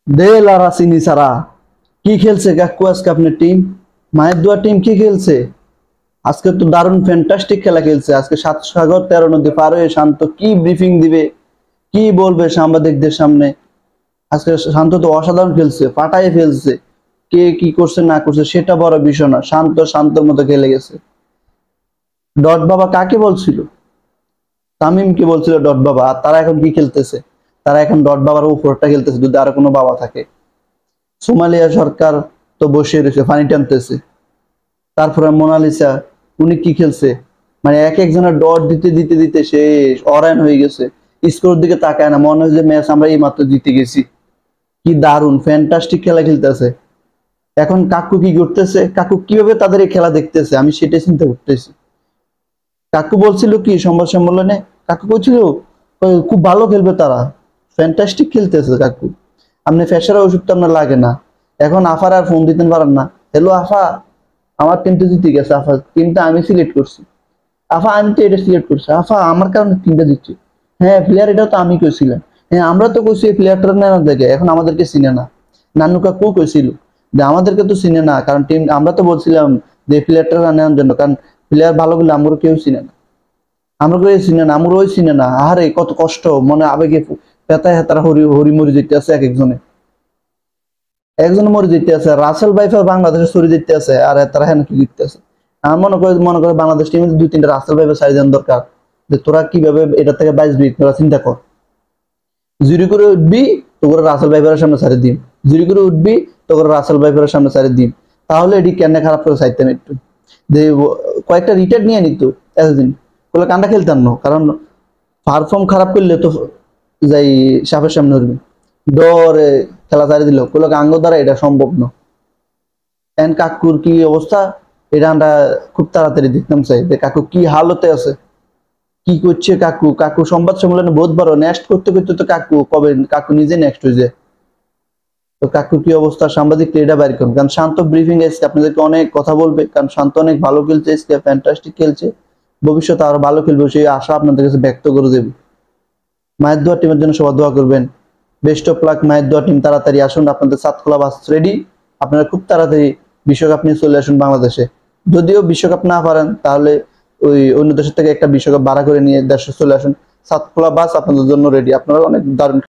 দেল আর আসিনি সারা কি খেলছে কাকু আজকে আপনার টিম? মায়ের দোয়া টিম কি খেলছে আজকে? তো দারুণ ফ্যান্টাস্টিক খেলা খেলছে আজকে। সাত সাগর 13 নদী পার হয়ে শান্ত কি ব্রিফিং দিবে, কি বলবে সাংবাদিকদের সামনে? আজকে শান্ত তো অসাধারণ খেলছে, পাটায় ফেলছে। কে কি করছে না করছে সেটা বড় বিষয় না, শান্ত শান্তর মতো খেলে গেছে। ডট বাবা কাকে বলছিল? তামিমকে বলছিল ডট বাবা। আর তারা এখন কি খেলতেছে? তারা এখন ডট বাবার উপরটা খেলতেছে, যদি আরো কোনো বাবা থাকে। সোমালিয়া সরকার তো বসে রয়েছে, পানি টানতেছে। তারপরে মোনালিসা, উনি কি খেলছে? মানে এক একজনের ডট দিতে দিতে দিতে শেষ, অরায়ন হয়ে গেছে। স্কোর দিকে তাকায় না, মনে হয় যে ম্যাচ আমরা এই মাত্র জিতে গেছি। কি দারুণ ফ্যান্টাস্টিক খেলা খেলতেছে। এখন কাকু কি করতেছে, কাকু কিভাবে তাদের এই খেলা দেখতেছে, আমি সেটাই চিন্তা করতেছি। কাকু বলছিল কি সংবাদ সম্মেলনে, কাকু বলছিল খুব ভালো খেলবে তারা, ফ্যান্টাস্টিক খেলতেছে কাকু। আপনি ফ্যাশার ওষুধ তো আপনার লাগে না। এখন আফার আর ফোন দিতে পারেন না, হ্যালো আফা, আমার টিমটা জিতে গেছে, আফা টিমটা আমি সিলেক্ট করছি, আফা আমি তো এটা সিলেক্ট করছি, আফা আমার কারণে টিমটা জিতছে। হ্যাঁ প্লেয়ার এটাও তো আমি কইছিলাম। হ্যাঁ আমরা তো কইছি এই প্লেয়ারটা না দেখে, এখন আমাদেরকে চিনে না। নানু কাকু কইছিল যে আমাদেরকে তো চিনে না, কারণ টিম আমরা তো বলছিলাম যে প্লেয়ারটা নেওয়ার জন্য, কারণ প্লেয়ার ভালো করলে আমরা কেউ চিনে না। আমরা কেউ চিনে না, আমরা ওই চিনে না। আরে কত কষ্ট, মনে আবেগে পেতায় হেতারা হরি হরি মরি যেতে আছে এক একজনে। একজন মরে যেতে আছে, রাসেল ভাইফার বাংলাদেশে সরে যেতে আছে, আর তারা হ্যাঁ কি জিততে আছে। আমার মনে করে বাংলাদেশ টিমে দুই তিনটা রাসেল ভাইফার সারি দেন দরকার, যে তোরা কিভাবে এটা থেকে বাঁচবি তোরা চিন্তা কর। জুরি করে উঠবি তো করে রাসেল ভাইফারের সামনে সারি দিম, জুরি করে উঠবি তো করে রাসেল ভাইফারের সামনে সারি দিম। তাহলে এটি কেন খারাপ করে চাইতেন একটু, যে কয়েকটা রিটার্ন নিয়ে নিত এতদিন, বলে কান্ডা খেলতাম না, কারণ পারফর্ম খারাপ করলে তো যাই সাপের সামনে উঠবে। ডরে খেলা ছাড়ি দিল, বলে আঙ্গ দ্বারা এটা সম্ভব না। এন্ড কাকুর কি অবস্থা, এটা আমরা খুব তাড়াতাড়ি দেখতাম চাই যে কাকু কি হালতে আছে, কি করছে কাকু। কাকু সংবাদ সম্মেলনে বহুত বড় নেক্সট করতে করতে তো কাকু কবে কাকু নিজে নেক্সট হয়ে যায়। তো কাকুর কি অবস্থা, সাংবাদিক এটা বাইর করুন, কারণ শান্ত ব্রিফিং এসে আপনাদেরকে অনেক কথা বলবে, কারণ শান্ত অনেক ভালো খেলছে, ফ্যান্টাস্টিক খেলছে, ভবিষ্যতে আরো ভালো খেলবে সেই আশা আপনাদের কাছে ব্যক্ত করে দেবে। মায়ের দোয়া টিমের জন্য সবাই দোয়া করবেন। বেস্ট অফ লাক মায়ের দোয়া টিম, তাড়াতাড়ি আসুন, আপনাদের সাতখোলা বাস রেডি। আপনারা খুব তাড়াতাড়ি বিশ্বকাপ নিয়ে চলে আসুন বাংলাদেশে। যদিও বিশ্বকাপ না পারেন তাহলে ওই অন্য দেশের থেকে একটা বিশ্বকাপ ভাড়া করে নিয়ে দেশে চলে আসুন। সাতখোলা বাস আপনাদের জন্য রেডি, আপনারা অনেক দারুণ